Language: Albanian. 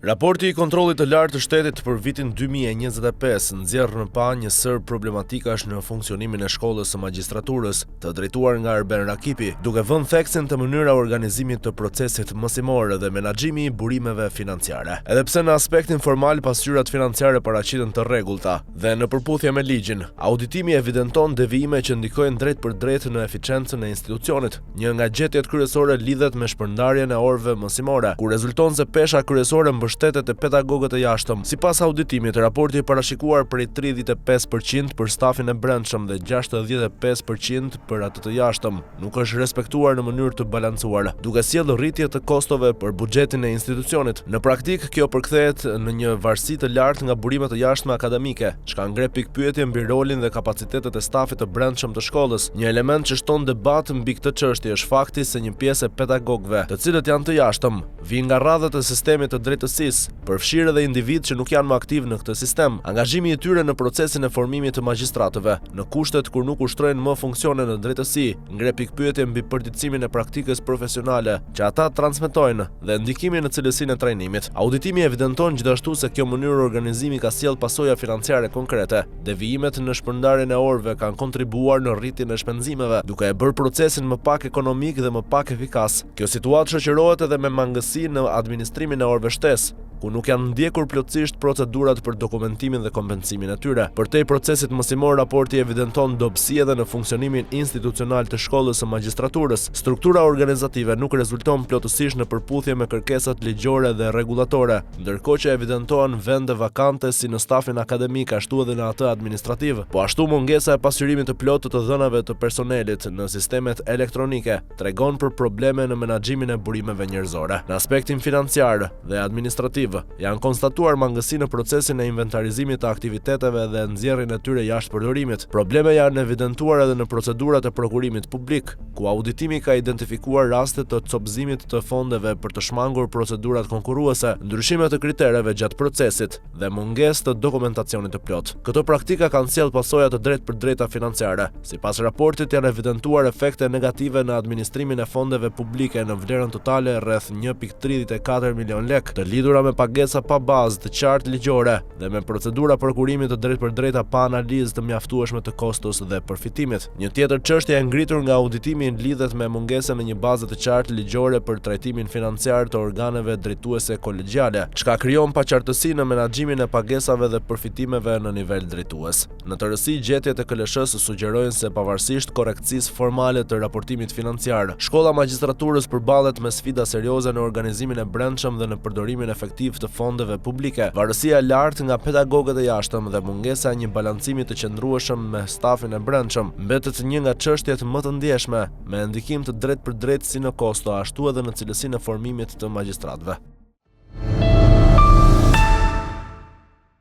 Raporti i kontrollit të lartë të shtetit për vitin 2025 nxjerr në pa një sër problematikash në funksionimin e shkollës së magjistraturës, të drejtuar nga Erben Rakipi, duke vënë theksin të mënyra organizimit të procesit mësimor dhe menaxhimi i burimeve financiare. Edhe pse në aspektin formal pasqyrat financiare paraqiten të rregullta dhe në përputhje me ligjin, auditimi evidenton devijime që ndikojnë drejt për drejt në eficiencën e institucionit. Një nga gjetjet kryesore lidhet me shpërndarjen e orëve mësimore, ku rezulton se pesha kryesore mbështetet e pedagogët e jashtëm. Sipas auditimit, raporti i parashikuar prej 35% për stafin e brendshëm dhe 65% për atë të jashtëm nuk është respektuar në mënyrë të balancuar, duke sjellë rritje të kostove për buxhetin e institucionit. Në praktik, kjo përkthehet në një varësi të lartë nga burimet e jashtme akademike, çka ngre pikpyetje mbi rolin dhe kapacitetet e stafit të brendshëm të shkollës. Një element që shton debat mbi këtë çështje është fakti se një pjesë e pedagogëve, të cilët janë të jashtëm, vijnë nga radhët e sistemit të drejtësisë, përfshirë edhe individ që nuk janë më aktiv në këtë sistem. Angazhimi i tyre në procesin e formimit të magjistratëve, në kushtet kur nuk ushtrojnë më funksione në drejtësi, ngre pikpyetje mbi përditësimin e praktikës profesionale që ata transmetojnë dhe ndikimin në cilësinë e trajnimit. Auditimi evidenton gjithashtu se kjo mënyrë organizimi ka sjellë pasoja financiare konkrete. Devijimet në shpërndarjen e orëve kanë kontribuar në rritjen e shpenzimeve, duke e bërë procesin më pak ekonomik dhe më pak efikas. Kjo situatë shoqërohet edhe me mangësi në administrimin e orëve shtesë, ku nuk janë ndjekur plotësisht procedurat për dokumentimin dhe kompensimin e tyre. Përtej procesit mësimor, raporti evidenton dobësi edhe në funksionimin institucional të shkollës së magjistraturës. Struktura organizative nuk rezulton plotësisht në përputhje me kërkesat ligjore dhe rregullatore, ndërkohë që evidentohen vende vakante si në stafin akademik ashtu edhe në atë administrativ. Po ashtu mungesa e pasqyrimit të plotë të dhënave të personelit në sistemet elektronike tregon për probleme në menaxhimin e burimeve njerëzore. Në aspektin financiar dhe administrativ janë konstatuar mangësi në procesin e inventarizimit të aktiviteteve dhe nxjerrjen e tyre jashtë përdorimit. Probleme janë evidentuar edhe në procedurat e prokurimit publik, ku auditimi ka identifikuar raste të copëzimit të fondeve për të shmangur procedurat konkurruese, ndryshime të kritereve gjatë procesit dhe mungesë të dokumentacionit të plot. Këto praktika kanë sjellë pasoja të drejtë për drejta financiare. Sipas raportit janë evidentuar efekte negative në administrimin e fondeve publike në vlerën totale rreth 1.34 milion lek, të lidhura me pagesa pa bazë të qartë ligjore dhe me procedura prokurimi të drejtë për drejta pa analizë të mjaftueshme të kostos dhe përfitimit. Një tjetër çështje e ngritur nga auditimi lidhet me mungesën e një baze të qartë ligjore për trajtimin financiar të organeve drejtuese kolegjiale, çka krijon paqartësi në menaxhimin e pagesave dhe përfitimeve në nivel drejtues. Në të rësi, gjetjet e KLSH-s sugjerojnë se pavarësisht korrekcisë formale të raportimit financiar, shkolla magjistraturës përballet me sfida serioze në organizimin e brendshëm dhe në përdorimin efektiv të fondeve publike. Varësia e lartë nga pedagogët e jashtëm dhe mungesa e një balancimi të qëndrueshëm me stafin e brendshëm mbetet një nga çështjet më të ndjeshme, me ndikim të drejtë për drejtë si në kosto ashtu edhe në cilësinë e formimit të magjistratëve.